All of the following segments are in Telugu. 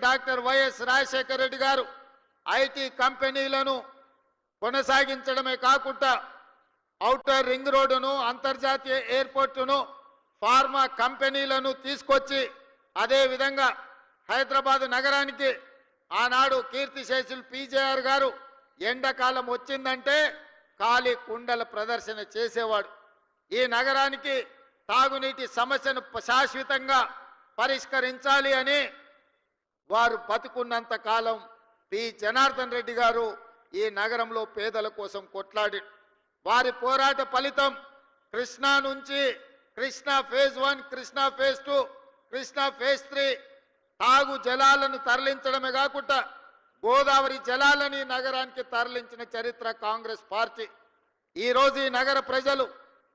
డాక్టర్ వైఎస్ రాజశేఖర రెడ్డి గారు ఐటీ కంపెనీలను కొనసాగించడమే కాకుండా ఔటర్ రింగ్ రోడ్డును, అంతర్జాతీయ ఎయిర్పోర్టును, ఫార్మా కంపెనీలను తీసుకొచ్చి అదేవిధంగా హైదరాబాద్ నగరానికి ఆనాడు కీర్తిశేషులు పీజేఆర్ గారు ఎండాకాలం వచ్చిందంటే ఖాళీ కుండల ప్రదర్శన చేసేవాడు. ఈ నగరానికి తాగునీటి సమస్యను శాశ్వతంగా పరిష్కరించాలి అని వారు బతుకున్నంత కాలం పి జనార్దన్ రెడ్డి గారు ఈ నగరంలో పేదల కోసం కొట్లాడి వారి పోరాట ఫలితం కృష్ణా నుంచి Krishna phase 1, Krishna phase 2, Krishna phase 3 తాగు జలాలను తరలించడమే కాకుండా గోదావరి జలాలని నగరానికి తరలించిన చరిత్ర కాంగ్రెస్ పార్టీ. ఈరోజు ఈ నగర ప్రజలు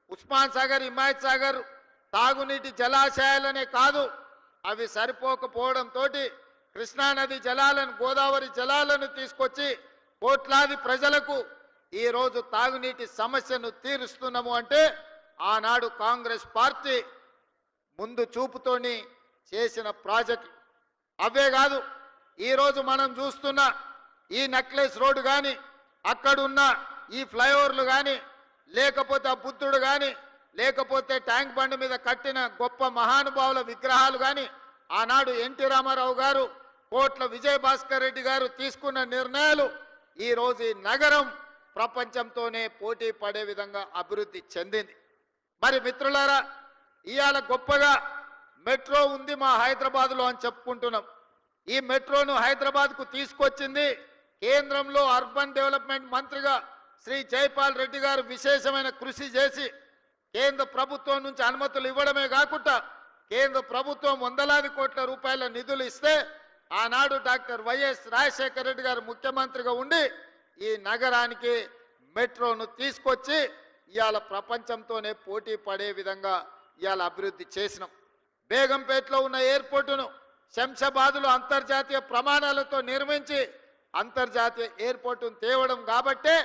ఉస్మాన్ సాగర్, హిమాయత్ సాగర్ తాగునీటి జలాశయాలనే కాదు, అవి సరిపోకపోవడంతో కృష్ణానది జలాలను, గోదావరి జలాలను తీసుకొచ్చి కోట్లాది ప్రజలకు ఈరోజు తాగునీటి సమస్యను తీరుస్తున్నాము అంటే ఆనాడు కాంగ్రెస్ పార్టీ ముందు చూపుతోని చేసిన ప్రాజెక్టు. అవే కాదు, ఈరోజు మనం చూస్తున్న ఈ నెక్లెస్ రోడ్డు కానీ, అక్కడున్న ఈ ఫ్లైఓవర్లు కానీ, లేకపోతే ఆ బుద్ధుడు కానీ, లేకపోతే ట్యాంక్ బండ్ మీద కట్టిన గొప్ప మహానుభావుల విగ్రహాలు కానీ, ఆనాడు ఎన్టీ రామారావు గారు, కోట్ల విజయభాస్కర్ రెడ్డి గారు తీసుకున్న నిర్ణయాలు ఈరోజు ఈ నగరం ప్రపంచంతోనే పోటీ పడే విధంగా అభివృద్ధి చెందింది. మరి మిత్రులారా, ఇవాళ గొప్పగా మెట్రో ఉంది మా హైదరాబాద్లో అని చెప్పుకుంటున్నాం. ఈ మెట్రోను హైదరాబాద్కు తీసుకొచ్చింది కేంద్రంలో అర్బన్ డెవలప్మెంట్ మంత్రిగా శ్రీ జైపాల్ రెడ్డి గారు విశేషమైన కృషి చేసి కేంద్ర ప్రభుత్వం నుంచి అనుమతులు ఇవ్వడమే కాకుండా కేంద్ర ప్రభుత్వం వందలాది కోట్ల రూపాయల నిధులు ఇస్తే ఆనాడు డాక్టర్ వైఎస్ రాజశేఖర రెడ్డి గారు ముఖ్యమంత్రిగా ఉండి ఈ నగరానికి మెట్రోను తీసుకొచ్చి ఇవాళ ప్రపంచంతోనే పోటీ పడే విధంగా ఇవాళ అభివృద్ధి చేసినాం. బేగంపేటలో ఉన్న ఎయిర్పోర్టును శంషాబాద్లో అంతర్జాతీయ ప్రమాణాలతో నిర్మించి అంతర్జాతీయ ఎయిర్పోర్టును తేవడం కాబట్టే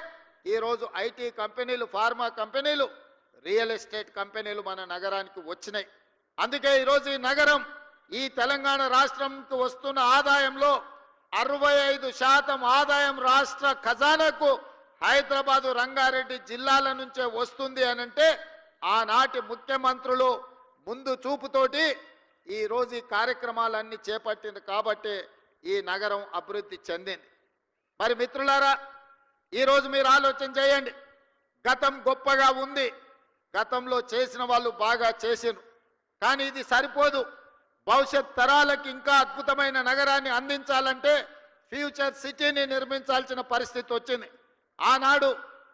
ఈరోజు ఐటీ కంపెనీలు, ఫార్మా కంపెనీలు, రియల్ ఎస్టేట్ కంపెనీలు మన నగరానికి వచ్చినాయి. అందుకే ఈరోజు ఈ నగరం ఈ తెలంగాణ రాష్ట్రంకి వస్తున్న ఆదాయంలో 65% ఆదాయం రాష్ట్ర ఖజానాకు హైదరాబాదు, రంగారెడ్డి జిల్లాల నుంచే వస్తుంది అనంటే ఆనాటి ముఖ్యమంత్రులు ముందు చూపుతోటి ఈరోజు ఈ కార్యక్రమాలన్నీ చేపట్టింది కాబట్టి ఈ నగరం అభివృద్ధి చెందింది. మరి మిత్రులారా, ఈరోజు మీరు ఆలోచన చేయండి. గతం గొప్పగా ఉంది, గతంలో చేసిన వాళ్ళు బాగా చేసిరు, కానీ ఇది సరిపోదు. భవిష్యత్ తరాలకు ఇంకా అద్భుతమైన నగరాన్ని అందించాలంటే ఫ్యూచర్ సిటీని నిర్మించాల్సిన పరిస్థితి వచ్చింది. ఆనాడు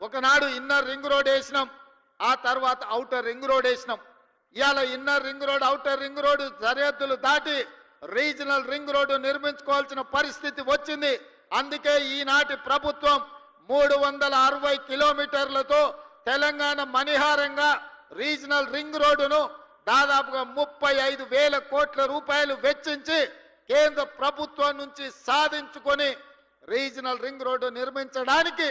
ఒకనాడు ఇన్నర్ రింగ్ రోడ్ వేసినాం, ఆ తర్వాత ఔటర్ రింగ్ రోడ్ వేసినాం. ఇవాళ inner ring road, outer ring road సరిహద్దులు దాటి రీజనల్ రింగ్ రోడ్డు నిర్మించుకోవాల్సిన పరిస్థితి వచ్చింది. అందుకే ఈనాటి ప్రభుత్వం 360 కిలోమీటర్లతో తెలంగాణ మణిహారంగా రీజనల్ రింగ్ రోడ్డును దాదాపుగా 35,000 కోట్ల రూపాయలు వెచ్చించి కేంద్ర ప్రభుత్వం నుంచి సాధించుకొని రీజనల్ రింగ్ రోడ్డు నిర్మించడానికి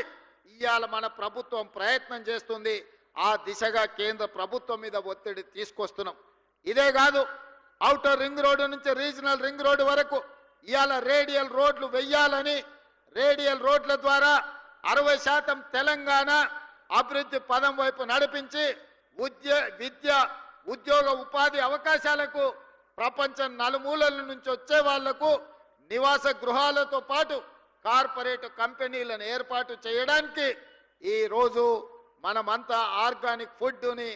ఇవాళ మన ప్రభుత్వం ప్రయత్నం చేస్తుంది. ఆ దిశగా కేంద్ర ప్రభుత్వం మీద ఒత్తిడి తీసుకొస్తున్నాం. ఇదే కాదు, ఔటర్ రింగ్ రోడ్డు నుంచి రీజనల్ రింగ్ రోడ్డు వరకు ఇవాళ రేడియల్ రోడ్లు వెయ్యాలని, రేడియల్ రోడ్ల ద్వారా 60% తెలంగాణ అభివృద్ధి పదం వైపు నడిపించి విద్య, ఉద్యోగ, ఉపాధి అవకాశాలకు ప్రపంచం నలుమూలల నుంచి వచ్చే వాళ్లకు నివాస గృహాలతో పాటు కార్పొరేట్ కంపెనీలను ఏర్పాటు చేయడానికి ఈరోజు మనమంతా ఆర్గానిక్ ఫుడ్ని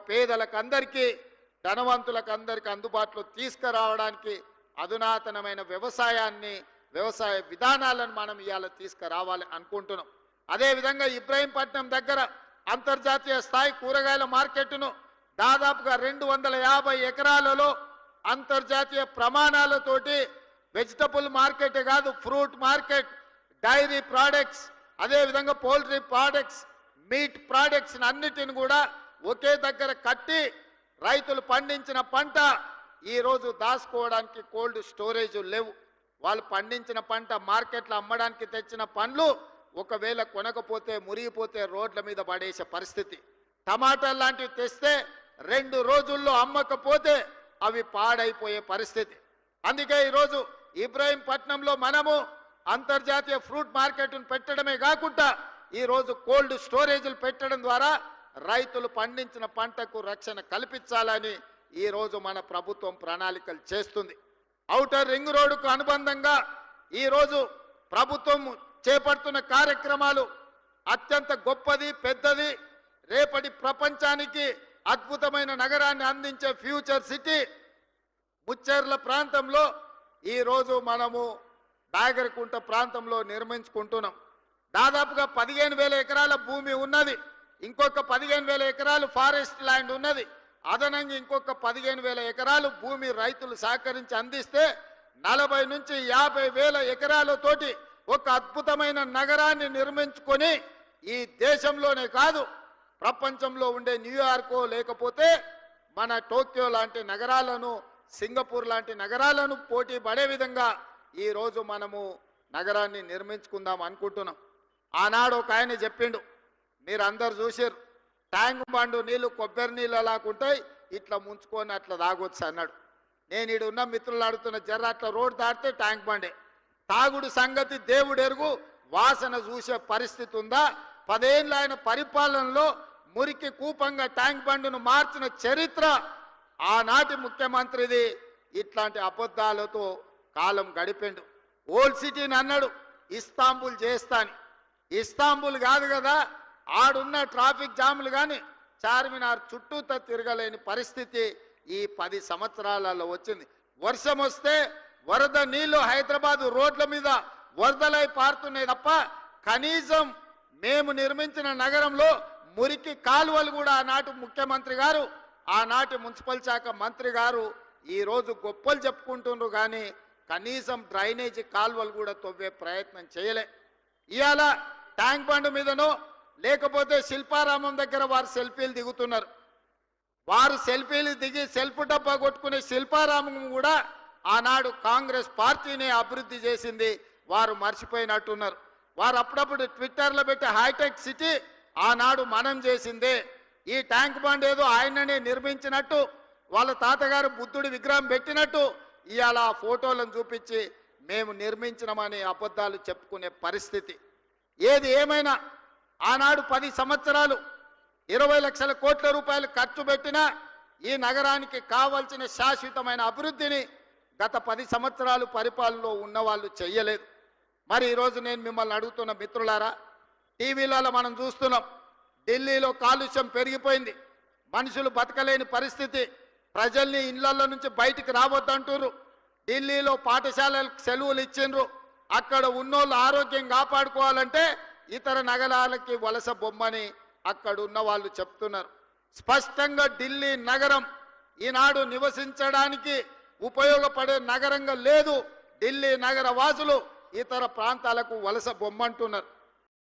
పేదలకు అందరికీ, ధనవంతులకు అందరికీ అందుబాటులో తీసుకురావడానికి అధునాతనమైన వ్యవసాయ విధానాలను మనం ఇవాళ తీసుకురావాలి అనుకుంటున్నాం. అదేవిధంగా ఇబ్రహీంపట్నం దగ్గర అంతర్జాతీయ స్థాయి కూరగాయల మార్కెట్ను దాదాపుగా 250 ఎకరాలలో అంతర్జాతీయ ప్రమాణాలతోటి వెజిటబుల్ మార్కెట్ కాదు, ఫ్రూట్ మార్కెట్, డైరీ ప్రోడక్ట్స్, అదేవిధంగా పౌల్ట్రీ ప్రోడక్ట్స్, మీట్ ప్రోడక్ట్స్ అన్నిటిని కూడా ఒకే దగ్గర కట్టి రైతులు పండించిన పంట ఈరోజు దాచుకోవడానికి కోల్డ్ స్టోరేజ్ లేవు. వాళ్ళు పండించిన పంట మార్కెట్లో అమ్మడానికి తెచ్చిన పండ్లు ఒకవేళ కొనకపోతే, మురిగిపోతే రోడ్ల మీద పడేసే పరిస్థితి. టమాటాలు లాంటివి తెస్తే 2 రోజుల్లో అమ్మకపోతే అవి పాడైపోయే పరిస్థితి. అందుకే ఈరోజు ఇబ్రహీంపట్నంలో మనము అంతర్జాతీయ ఫ్రూట్ మార్కెట్ను పెట్టడమే కాకుండా ఈరోజు కోల్డ్ స్టోరేజ్లు పెట్టడం ద్వారా రైతులు పండించిన పంటకు రక్షణ కల్పించాలని ఈరోజు మన ప్రభుత్వం ప్రణాళికలు చేస్తుంది. ఔటర్ రింగ్ రోడ్డుకు అనుబంధంగా ఈరోజు ప్రభుత్వం చేపడుతున్న కార్యక్రమాలు అత్యంత గొప్పది, పెద్దది. రేపటి ప్రపంచానికి అద్భుతమైన నగరాన్ని అందించే ఫ్యూచర్ సిటీ ముచ్చెర్ల ప్రాంతంలో ఈరోజు మనము బాగరకుంట ప్రాంతంలో నిర్మించుకుంటున్నాం. దాదాపుగా 15,000 ఎకరాల భూమి ఉన్నది. ఇంకొక 15,000 ఎకరాలు ఫారెస్ట్ ల్యాండ్ ఉన్నది. అదనంగా ఇంకొక 15,000 ఎకరాలు భూమి రైతులు సహకరించి అందిస్తే 40 నుంచి 50,000 ఎకరాలతోటి ఒక అద్భుతమైన నగరాన్ని నిర్మించుకొని ఈ దేశంలోనే కాదు ప్రపంచంలో ఉండే న్యూయార్కో లేకపోతే మన టోక్యో లాంటి నగరాలను, సింగపూర్ లాంటి నగరాలను పోటీ పడే విధంగా ఈరోజు మనము నగరాన్ని నిర్మించుకుందాం అనుకుంటున్నాం. ఆనాడు ఒక ఆయన చెప్పిండు, మీరు అందరు చూసారు, ట్యాంక్ బండు నీళ్లు కొబ్బరి నీళ్ళు అలాగుంటాయి, ఇట్లా ముంచుకొని అట్లా తాగొచ్చు అన్నాడు. నేను ఈడు ఉన్న మిత్రులు అడుగుతున్న జర్ర అట్లా రోడ్ దాటితే ట్యాంక్ బండే. తాగుడు సంగతి దేవుడు ఎరుగు, వాసన చూసే పరిస్థితి ఉందా? 10 ఏళ్ళ ఆయన పరిపాలనలో మురికి కూపంగా ట్యాంక్ బండును మార్చిన చరిత్ర ఆనాటి ముఖ్యమంత్రిది. ఇట్లాంటి అబద్ధాలతో కాలం గడిపిండు. ఓల్డ్ సిటీని అన్నాడు ఇస్తాంబుల్ చేస్తాని. ఇస్తాంబుల్ కాదు కదా, ఆడున్న ట్రాఫిక్ జాములు కానీ చార్మినార్ చుట్టూతో తిరగలేని పరిస్థితి ఈ 10 సంవత్సరాలలో వచ్చింది. వర్షం వస్తే వరద నీళ్లు హైదరాబాద్ రోడ్ల మీద వరదలై పారుతున్నాయి తప్ప కనీసం మేము నిర్మించిన నగరంలో మురికి కాలువలు కూడా ఆనాటి ముఖ్యమంత్రి గారు, ఆనాటి మున్సిపల్ శాఖ మంత్రి గారు ఈరోజు గొప్పలు చెప్పుకుంటున్నారు కానీ కనీసం డ్రైనేజీ కాలువలు కూడా తవ్వే ప్రయత్నం చేయలే. ఇవాళ ట్యాంక్ బండ్ మీదనో లేకపోతే శిల్పారామం దగ్గర వారు సెల్ఫీలు దిగుతున్నారు. వారు సెల్ఫీలు దిగి సెల్ఫ్ డబ్బా కొట్టుకునే శిల్పారామం కూడా ఆనాడు కాంగ్రెస్ పార్టీని అభివృద్ధి చేసింది, వారు మర్చిపోయినట్టున్నారు. వారు అప్పుడప్పుడు ట్విట్టర్లో పెట్టే హైటెక్ సిటీ ఆనాడు మనం చేసిందే. ఈ ట్యాంక్ బండ్ ఏదో ఆయననే నిర్మించినట్టు, వాళ్ళ తాతగారు బుద్ధుడి విగ్రహం పెట్టినట్టు ఇవాళ ఆ ఫోటోలను చూపించి మేము నిర్మించినామని అబద్ధాలు చెప్పుకునే పరిస్థితి. ఏది ఏమైనా ఆనాడు 10 సంవత్సరాలు 20 లక్షల కోట్ల రూపాయలు ఖర్చు పెట్టినా ఈ నగరానికి కావాల్సిన శాశ్వతమైన అభివృద్ధిని గత 10 సంవత్సరాలు పరిపాలనలో ఉన్న వాళ్ళు చెయ్యలేదు. మరి ఈరోజు నేను మిమ్మల్ని అడుగుతున్న మిత్రులారా, టీవీలలో మనం చూస్తున్నాం, ఢిల్లీలో కాలుష్యం పెరిగిపోయింది, మనుషులు బతకలేని పరిస్థితి, ప్రజల్ని ఇళ్లలో నుంచి బయటికి రావద్దంటారు. ఢిల్లీలో పాఠశాలలకు సెలవులు ఇచ్చిండ్రు. అక్కడ ఉన్నోళ్ళు ఆరోగ్యం కాపాడుకోవాలంటే ఇతర నగరాలకి వలస బొమ్మని అక్కడ ఉన్న వాళ్ళు చెప్తున్నారు. స్పష్టంగా ఢిల్లీ నగరం ఈనాడు నివసించడానికి ఉపయోగపడే నగరంగా లేదు. ఢిల్లీ నగర వాసులు ఇతర ప్రాంతాలకు వలస బొమ్మంటున్నారు.